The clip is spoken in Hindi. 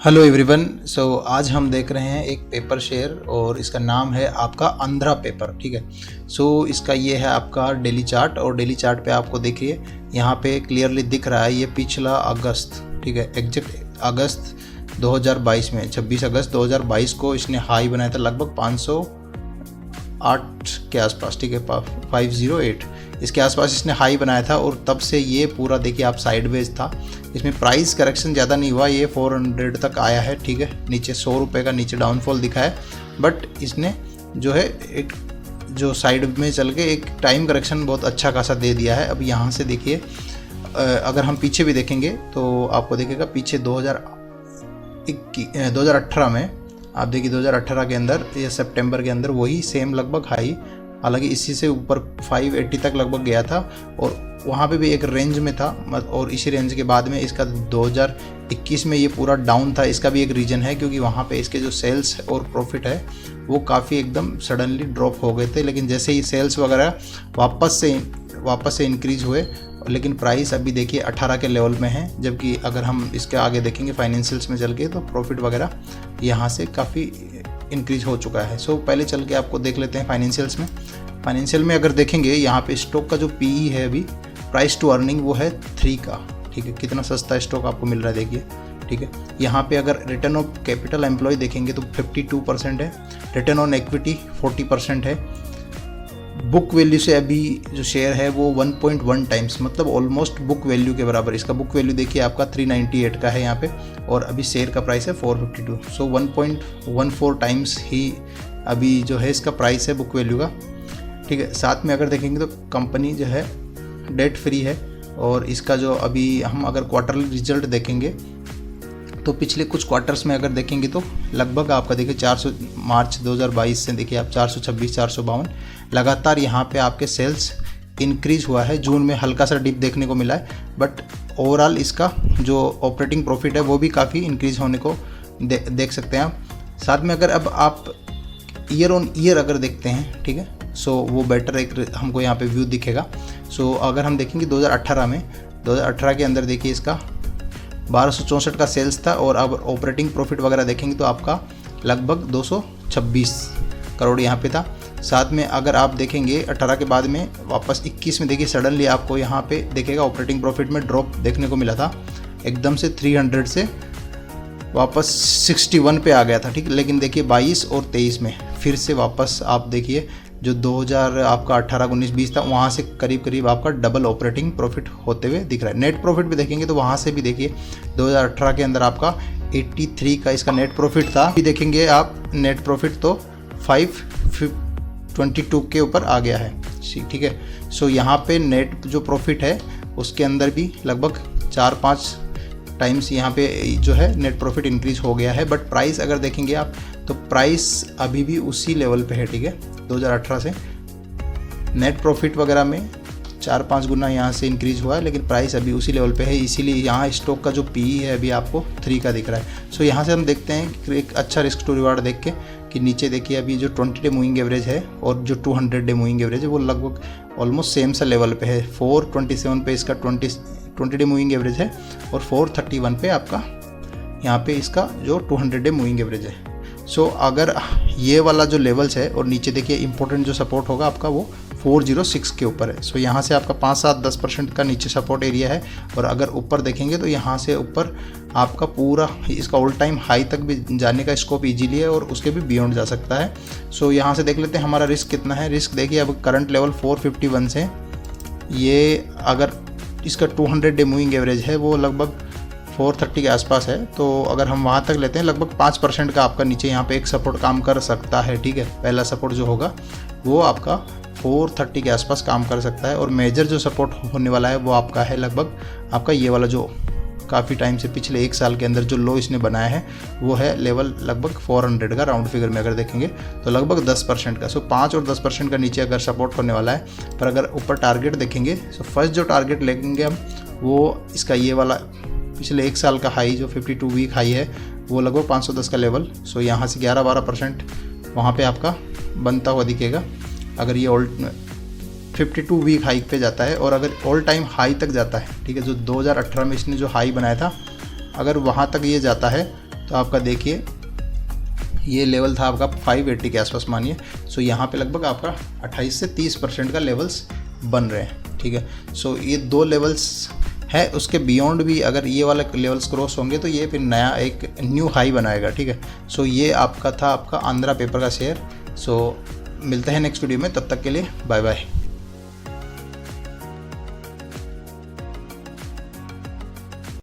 Hello everyone. आज हम देख रहे हैं एक पेपर शेयर और इसका नाम है आपका आंध्रा पेपर। ठीक है। इसका ये है आपका डेली चार्ट और डेली चार्ट पे आपको देखिए यहाँ पे क्लियरली दिख रहा है ये पिछला अगस्त, ठीक है, एग्जैक्ट अगस्त 2022 में 26 अगस्त 2022 को इसने हाई बनाया था लगभग 508 के आसपास, ठीक है, 508 इसके आसपास इसने हाई बनाया था और तब से ये पूरा देखिए आप साइडवेज था। इसमें प्राइस करेक्शन ज़्यादा नहीं हुआ, ये 400 तक आया है, ठीक है, नीचे 100 रुपये का नीचे डाउनफॉल दिखा है, बट इसने जो है एक जो साइड में चल के एक टाइम करेक्शन बहुत अच्छा खासा दे दिया है। अब यहाँ से देखिए अगर हम पीछे भी देखेंगे तो आपको देखेगा पीछे 2018 में आप देखिए 2018 के अंदर या सितंबर के अंदर वही सेम लगभग हाई, हालांकि इसी से ऊपर 580 तक लगभग गया था और वहाँ पे भी एक रेंज में था और इसी रेंज के बाद में इसका 2021 में ये पूरा डाउन था। इसका भी एक रीज़न है क्योंकि वहाँ पे इसके जो सेल्स और प्रॉफिट है वो काफ़ी एकदम सडनली ड्रॉप हो गए थे, लेकिन जैसे ही सेल्स वगैरह वापस से इंक्रीज़ हुए, लेकिन प्राइस अभी देखिए 18 के लेवल में है, जबकि अगर हम इसके आगे देखेंगे फाइनेंशियल्स में चल के तो प्रॉफिट वगैरह यहाँ से काफ़ी इंक्रीज हो चुका है। पहले चल के आपको देख लेते हैं फाइनेंशियल्स में। फाइनेंशियल में अगर देखेंगे यहाँ पे स्टॉक का जो पीई है अभी प्राइस टू अर्निंग वो है 3 का, ठीक है, कितना सस्ता स्टॉक आपको मिल रहा है देखिए, ठीक है। यहाँ पे अगर रिटर्न ऑफ कैपिटल एम्प्लॉय देखेंगे तो 52% है, रिटर्न ऑन इक्विटी 40% है, बुक वैल्यू से अभी जो शेयर है वो 1.1 टाइम्स, मतलब ऑलमोस्ट बुक वैल्यू के बराबर। इसका बुक वैल्यू देखिए आपका 398 का है यहाँ पे और अभी शेयर का प्राइस है 452, 1.14 टाइम्स ही अभी जो है इसका प्राइस है बुक वैल्यू का, ठीक है। साथ में अगर देखेंगे तो कंपनी जो है डेट फ्री है और इसका जो अभी हम अगर क्वार्टरली रिजल्ट देखेंगे तो पिछले कुछ क्वार्टर्स में अगर देखेंगे तो लगभग आपका देखिए 400 मार्च 2022 से देखिए आप 426 452 लगातार यहाँ पे आपके सेल्स इंक्रीज हुआ है। जून में हल्का सा डिप देखने को मिला है, बट ओवरऑल इसका जो ऑपरेटिंग प्रॉफिट है वो भी काफ़ी इंक्रीज होने को देख सकते हैं आप। साथ में अगर अब आप ईयर ऑन ईयर अगर देखते हैं, ठीक है, वो बेटर एक हमको यहाँ पे व्यू दिखेगा। अगर हम देखेंगे 2018 के अंदर देखिए इसका 1264 का सेल्स था और अब ऑपरेटिंग प्रॉफिट वगैरह देखेंगे तो आपका लगभग 226 करोड़ यहाँ पे था। साथ में अगर आप देखेंगे 18 के बाद में वापस 21 में देखिए सडनली आपको यहाँ पे देखेगा ऑपरेटिंग प्रॉफिट में ड्रॉप देखने को मिला था, एकदम से 300 से वापस 61 पे आ गया था, ठीक। लेकिन देखिए 22 और 23 में फिर से वापस आप देखिए जो 2000 आपका 18 19 20 था वहाँ से करीब आपका डबल ऑपरेटिंग प्रॉफिट होते हुए दिख रहा है। नेट प्रॉफिट भी देखेंगे तो वहाँ से भी देखिए 2018 के अंदर आपका 83 का इसका नेट प्रॉफिट था। अभी देखेंगे आप नेट प्रॉफिट तो 522 के ऊपर आ गया है, ठीक है। यहाँ पे नेट जो प्रॉफिट है उसके अंदर भी लगभग 4-5 टाइम्स यहाँ पे जो है नेट प्रॉफिट इंक्रीज हो गया है, बट प्राइस अगर देखेंगे आप तो प्राइस अभी भी उसी लेवल पे है, ठीक है, 2018 से। नेट प्रॉफिट वगैरह में 4-5 गुना यहाँ से इंक्रीज हुआ है, लेकिन प्राइस अभी उसी लेवल पे है, इसीलिए यहाँ स्टॉक का जो पीई है अभी आपको 3 का दिख रहा है। यहाँ से हम देखते हैं कि एक अच्छा रिस्क टू रिवार्ड देख के कि नीचे देखिए अभी जो 20 डे मूविंग एवरेज है और जो 200 डे मूविंग एवरेज है वो लगभग ऑलमोस्ट सेम सा लेवल पे है। 427 पे इसका 20 डे मूविंग एवरेज है और 431 पे आपका यहाँ पे इसका जो 200 डे मूविंग एवरेज है। अगर ये वाला जो लेवल्स है और नीचे देखिए इंपॉर्टेंट जो सपोर्ट होगा आपका वो 406 के ऊपर है। यहाँ से आपका 5-7-10% का नीचे सपोर्ट एरिया है और अगर ऊपर देखेंगे तो यहाँ से ऊपर आपका पूरा इसका ऑल टाइम हाई तक भी जाने का स्कोप इजीली है और उसके भी बियॉन्ड जा सकता है। यहाँ से देख लेते हैं हमारा रिस्क कितना है। रिस्क देखिए अब करंट लेवल 451 से ये अगर इसका 200 डे मूविंग एवरेज है वो लगभग 430 के आसपास है, तो अगर हम वहाँ तक लेते हैं लगभग 5% का आपका नीचे यहाँ पे एक सपोर्ट काम कर सकता है, ठीक है। पहला सपोर्ट जो होगा वो आपका 430 के आसपास काम कर सकता है और मेजर जो सपोर्ट होने वाला है वो आपका है लगभग आपका ये वाला जो काफ़ी टाइम से पिछले 1 साल के अंदर जो लो इसने बनाया है वो है लेवल लगभग 400 का। राउंड फिगर में अगर देखेंगे तो लगभग 10% का। 5 और 10% का नीचे अगर सपोर्ट होने वाला है, पर अगर ऊपर टारगेट देखेंगे फर्स्ट जो टारगेट लेंगे हम वो इसका ये वाला पिछले 1 साल का हाई जो 52 वीक हाई है वो लगभग 510 का लेवल। यहाँ से 11-12% वहाँ पे आपका बनता हुआ दिखेगा अगर ये 52 वीक हाई पे जाता है और अगर ऑल टाइम हाई तक जाता है, ठीक है, जो 2018 में इसने जो हाई बनाया था अगर वहाँ तक ये जाता है तो आपका देखिए ये लेवल था आपका 580 के आसपास मानिए। सो यहाँ पे लगभग आपका 28 से 30% का लेवल्स बन रहे हैं, ठीक है। सो ये 2 लेवल्स है, उसके बियॉन्ड भी अगर ये वाला लेवल्स क्रॉस होंगे तो ये फिर नया एक न्यू हाई बनाएगा, ठीक है। सो ये आपका था आपका आंध्रा पेपर का शेयर। सो मिलते हैं नेक्स्ट वीडियो में, तब तक के लिए बाय बाय।